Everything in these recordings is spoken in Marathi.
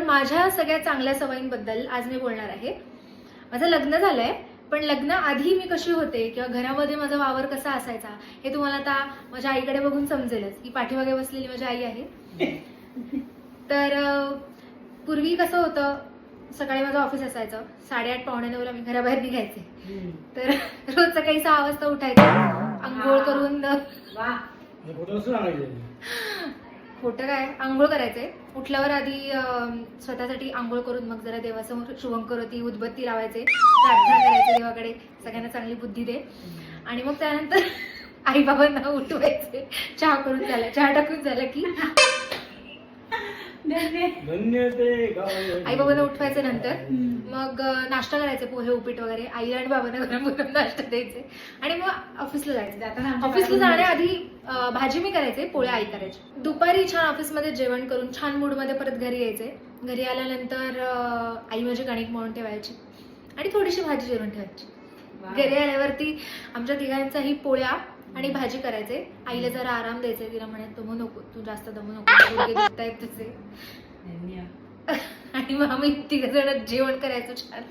माझ्या सगळ्या चांगल्या सवयींबद्दल आज मी बोलणार आहे. माझं लग्न झालंय, पण लग्न आधी मी कशी होते किंवा घरामध्ये माझा वावर कसा असायचा हे तुम्हाला आता माझ्या आईकडे बघून समजेलच. ही पाठीमागे बसलेली माझी आई आहे. तर पूर्वी कसं होतं, सकाळी माझं ऑफिस असायचं, 8:30 पावणे 9ला मी घराबाहेर निघायचे. तर रोज सकाळी 6 वाजता उठायचं, आंघोळ करून खोटं काय आंघोळ करायचे. उठल्यावर आधी स्वतःसाठी आंघोळ करून मग जरा देवासमोर शुभंकरोती उदबत्ती लावायचे, प्रार्थना करायचे देवाकडे सगळ्यांना चांगली बुद्धी दे. आणि मग त्यानंतर आई बाबांना उठवायचे, चहा करून झाला, चहा टाकून झालं की आई बाबांना उठवायचे. नंतर मग नाश्ता करायचे, पोहे उपीट वगैरे. आईला आणि बाबांना गरम गरम नाश्ता द्यायचे आणि मग ऑफिसला जायचे. ऑफिसला जाण्याआधी भाजी मी करायचे, पोळ्या आई करायचे. दुपारी छान ऑफिसमध्ये जेवण करून छान मूडमध्ये परत घरी यायचे. घरी आल्यानंतर आई माझी कणिक मळून ठेवायची आणि थोडीशी भाजी चिरून ठेवायची. घरी आल्यावरती आमच्या तिघांचाही पोळ्या आणि भाजी करायचे. आईला जरा आराम द्यायचे, तिला म्हणे दमू नको, तू जास्त दमू नको, गुडघे दुखतायत तुझे. आणि मग आम्ही तिघजण जेवण करायचो छान.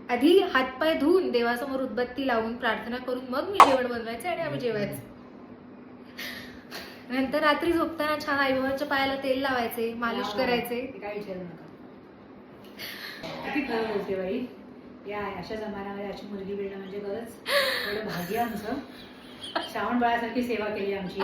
आधी हातपाय धुवून देवासमोर उदबत्ती लावून प्रार्थना करून मग मी जेवण बनवायचे आणि आम्ही जेवायचो. नंतर रात्री झोपताना छान आईबाबांच्या पायाला तेल लावायचे, मालिश करायचे. काय विचारू नका, किती खरं बोलते बाई. या अशा जमान्यामध्ये अशी मुलगी मिळणं म्हणजे खरंच एवढं भाग्य आमचं. श्रावण बाळासारखी सेवा केली आमची.